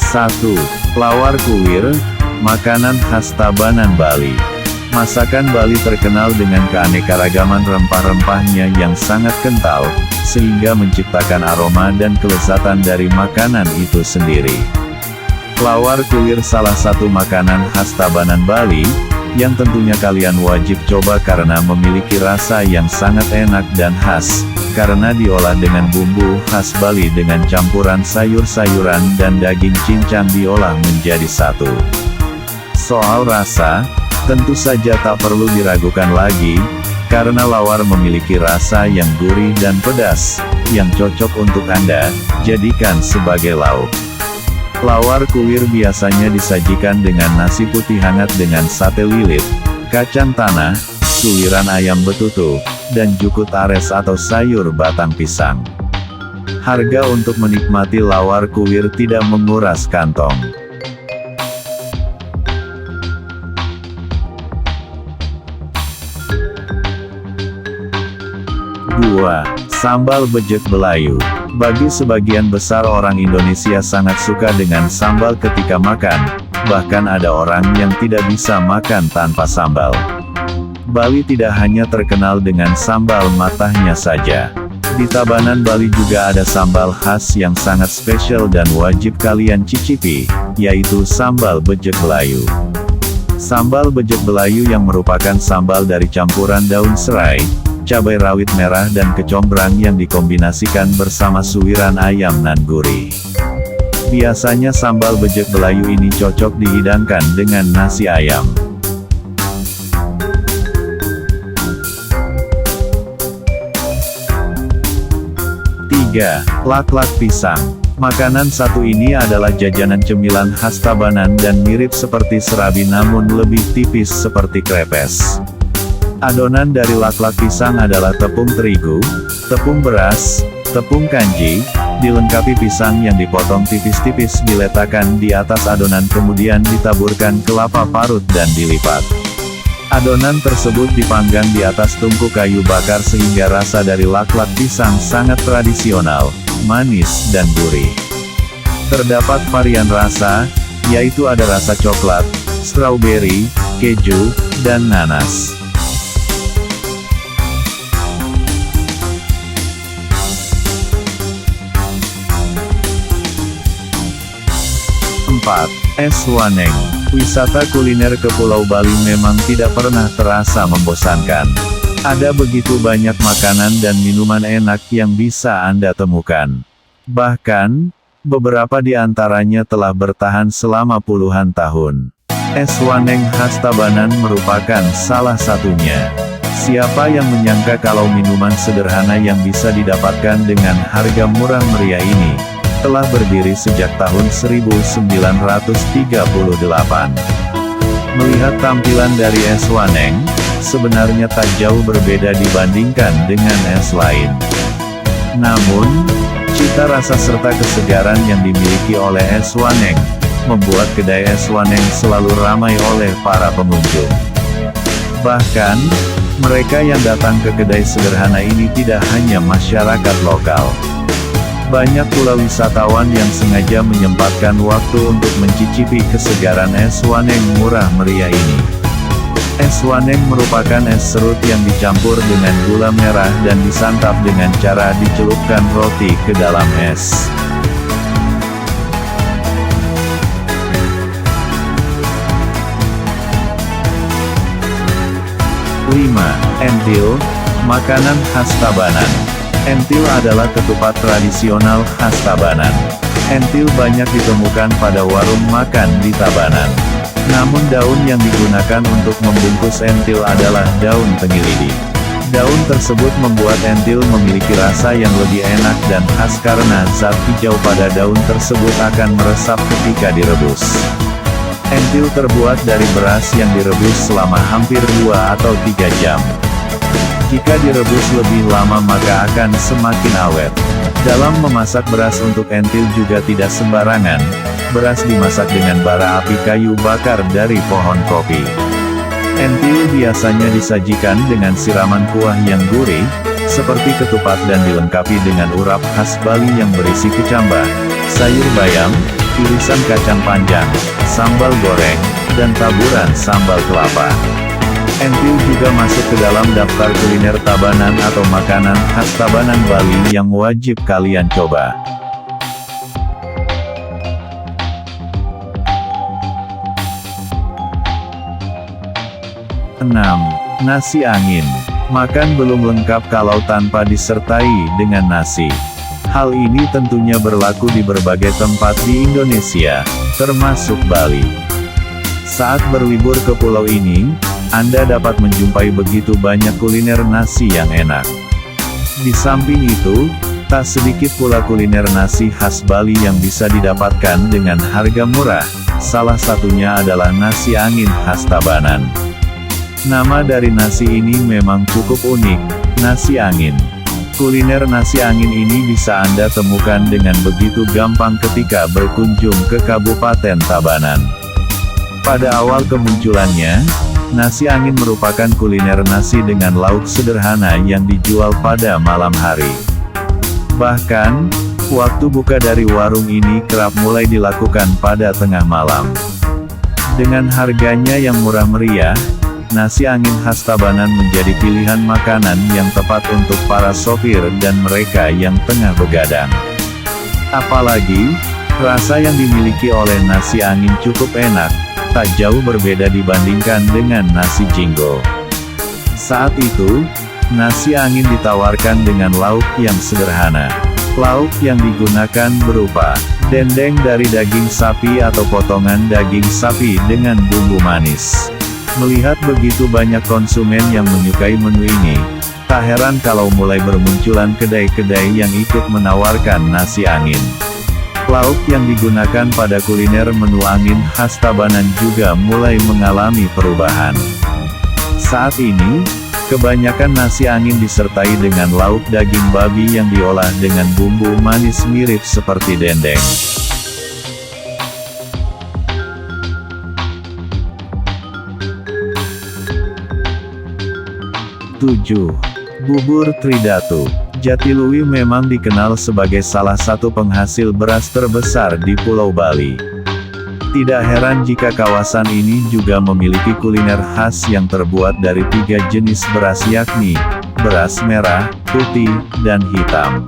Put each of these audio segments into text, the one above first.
1. Lawar kuwir, makanan khas Tabanan Bali. Masakan Bali terkenal dengan keanekaragaman rempah-rempahnya yang sangat kental, sehingga menciptakan aroma dan kelezatan dari makanan itu sendiri. Lawar kuwir salah satu makanan khas Tabanan Bali, yang tentunya kalian wajib coba karena memiliki rasa yang sangat enak dan khas, karena diolah dengan bumbu khas Bali dengan campuran sayur-sayuran dan daging cincang diolah menjadi satu. Soal rasa, tentu saja tak perlu diragukan lagi, karena lawar memiliki rasa yang gurih dan pedas, yang cocok untuk Anda jadikan sebagai lauk. Lawar kuwir biasanya disajikan dengan nasi putih hangat dengan sate lilit, kacang tanah, suwiran ayam betutu, dan jukut ares atau sayur batang pisang. Harga untuk menikmati lawar kuwir tidak menguras kantong. 2. Sambal bejek Belayu. Bagi sebagian besar orang Indonesia sangat suka dengan sambal ketika makan, bahkan ada orang yang tidak bisa makan tanpa sambal. Bali tidak hanya terkenal dengan sambal matahnya saja. Di Tabanan Bali juga ada sambal khas yang sangat spesial dan wajib kalian cicipi, yaitu sambal bejek Belayu. Sambal bejek Belayu yang merupakan sambal dari campuran daun serai, cabai rawit merah dan kecombrang yang dikombinasikan bersama suwiran ayam nan gurih. Biasanya sambal bejek Belayu ini cocok dihidangkan dengan nasi ayam. 3. Laklak pisang. Makanan satu ini adalah jajanan cemilan khas Tabanan dan mirip seperti serabi namun lebih tipis seperti krepes. Adonan dari laklak pisang adalah tepung terigu, tepung beras, tepung kanji, dilengkapi pisang yang dipotong tipis-tipis diletakkan di atas adonan kemudian ditaburkan kelapa parut dan dilipat. Adonan tersebut dipanggang di atas tungku kayu bakar sehingga rasa dari laklak pisang sangat tradisional, manis dan gurih. Terdapat varian rasa, yaitu ada rasa coklat, strawberry, keju, dan nanas. 4. Es Waneng. Wisata kuliner ke Pulau Bali memang tidak pernah terasa membosankan. Ada begitu banyak makanan dan minuman enak yang bisa Anda temukan. Bahkan, beberapa di antaranya telah bertahan selama puluhan tahun. Es Waneng khas Tabanan merupakan salah satunya. Siapa yang menyangka kalau minuman sederhana yang bisa didapatkan dengan harga murah meriah ini telah berdiri sejak tahun 1938. Melihat tampilan dari es Waneng, sebenarnya tak jauh berbeda dibandingkan dengan es lain. Namun, cita rasa serta kesegaran yang dimiliki oleh es Waneng, membuat kedai es Waneng selalu ramai oleh para pengunjung. Bahkan, mereka yang datang ke kedai sederhana ini tidak hanya masyarakat lokal. Banyak pula wisatawan yang sengaja menyempatkan waktu untuk mencicipi kesegaran es Waneng murah meriah ini. Es Waneng merupakan es serut yang dicampur dengan gula merah dan disantap dengan cara dicelupkan roti ke dalam es. Entil, makanan khas Tabanan. Entil adalah ketupat tradisional khas Tabanan. Entil banyak ditemukan pada warung makan di Tabanan. Namun daun yang digunakan untuk membungkus entil adalah daun tengilidi. Daun tersebut membuat entil memiliki rasa yang lebih enak dan khas karena zat hijau pada daun tersebut akan meresap ketika direbus. Entil terbuat dari beras yang direbus selama hampir 2 atau 3 jam. Jika direbus lebih lama maka akan semakin awet. Dalam memasak beras untuk entil juga tidak sembarangan. Beras dimasak dengan bara api kayu bakar dari pohon kopi. Entil biasanya disajikan dengan siraman kuah yang gurih, seperti ketupat dan dilengkapi dengan urap khas Bali yang berisi kecambah, sayur bayam, irisan kacang panjang, sambal goreng, dan taburan sambal kelapa. Entil juga masuk ke dalam daftar kuliner Tabanan atau makanan khas Tabanan Bali yang wajib kalian coba. 6. Nasi angin. Makan belum lengkap kalau tanpa disertai dengan nasi. Hal ini tentunya berlaku di berbagai tempat di Indonesia, termasuk Bali. Saat berlibur ke pulau ini, Anda dapat menjumpai begitu banyak kuliner nasi yang enak. Di samping itu, tak sedikit pula kuliner nasi khas Bali yang bisa didapatkan dengan harga murah. Salah satunya adalah nasi angin khas Tabanan. Nama dari nasi ini memang cukup unik, nasi angin. Kuliner nasi angin ini bisa Anda temukan dengan begitu gampang ketika berkunjung ke Kabupaten Tabanan. Pada awal kemunculannya, nasi angin merupakan kuliner nasi dengan lauk sederhana yang dijual pada malam hari. Bahkan, waktu buka dari warung ini kerap mulai dilakukan pada tengah malam. Dengan harganya yang murah meriah, nasi angin khas Tabanan menjadi pilihan makanan yang tepat untuk para sopir dan mereka yang tengah begadang. Apalagi, rasa yang dimiliki oleh nasi angin cukup enak, tak jauh berbeda dibandingkan dengan nasi jinggo. Saat itu, nasi angin ditawarkan dengan lauk yang sederhana. Lauk yang digunakan berupa dendeng dari daging sapi atau potongan daging sapi dengan bumbu manis. Melihat begitu banyak konsumen yang menyukai menu ini, tak heran kalau mulai bermunculan kedai-kedai yang ikut menawarkan nasi angin. Lauk yang digunakan pada kuliner menu angin khas Tabanan juga mulai mengalami perubahan. Saat ini, kebanyakan nasi angin disertai dengan lauk daging babi yang diolah dengan bumbu manis mirip seperti dendeng. 7. Bubur Tridatu. Jatiluwih memang dikenal sebagai salah satu penghasil beras terbesar di Pulau Bali. Tidak heran jika kawasan ini juga memiliki kuliner khas yang terbuat dari 3 jenis beras yakni, beras merah, putih, dan hitam.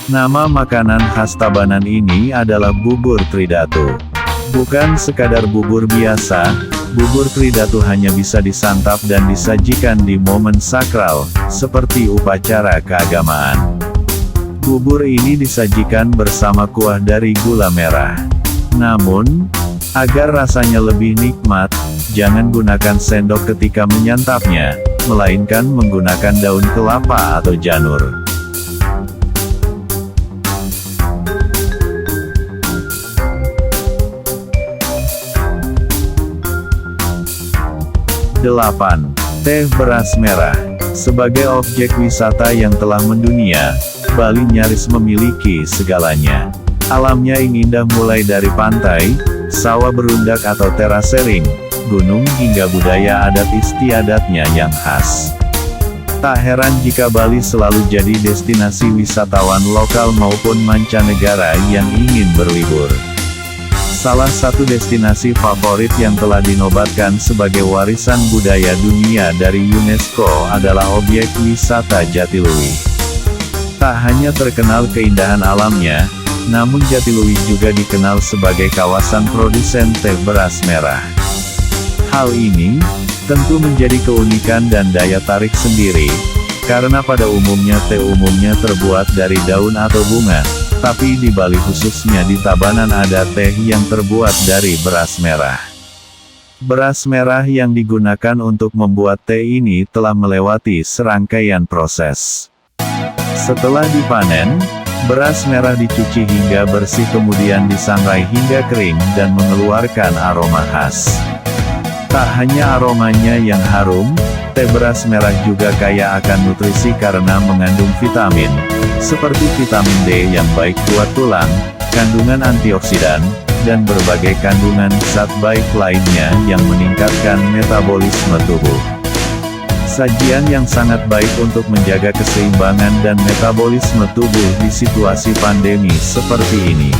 Nama makanan khas Tabanan ini adalah bubur Tridatu. Bukan sekadar bubur biasa, bubur Tridatu hanya bisa disantap dan disajikan di momen sakral, seperti upacara keagamaan. Bubur ini disajikan bersama kuah dari gula merah. Namun, agar rasanya lebih nikmat, jangan gunakan sendok ketika menyantapnya, melainkan menggunakan daun kelapa atau janur. 8. Teh beras merah. Sebagai objek wisata yang telah mendunia, Bali nyaris memiliki segalanya. Alamnya yang indah mulai dari pantai, sawah berundak atau terasering, gunung hingga budaya adat istiadatnya yang khas. Tak heran jika Bali selalu jadi destinasi wisatawan lokal maupun mancanegara yang ingin berlibur. Salah satu destinasi favorit yang telah dinobatkan sebagai warisan budaya dunia dari UNESCO adalah objek wisata Jatiluwih. Tak hanya terkenal keindahan alamnya, namun Jatiluwih juga dikenal sebagai kawasan produsen teh beras merah. Hal ini tentu menjadi keunikan dan daya tarik sendiri, karena pada umumnya teh terbuat dari daun atau bunga. Tapi di Bali khususnya di Tabanan ada teh yang terbuat dari beras merah. Beras merah yang digunakan untuk membuat teh ini telah melewati serangkaian proses. Setelah dipanen, beras merah dicuci hingga bersih kemudian disangrai hingga kering dan mengeluarkan aroma khas. Tak hanya aromanya yang harum, teh beras merah juga kaya akan nutrisi karena mengandung vitamin, seperti vitamin D yang baik buat tulang, kandungan antioksidan, dan berbagai kandungan zat baik lainnya yang meningkatkan metabolisme tubuh. Sajian yang sangat baik untuk menjaga keseimbangan dan metabolisme tubuh di situasi pandemi seperti ini.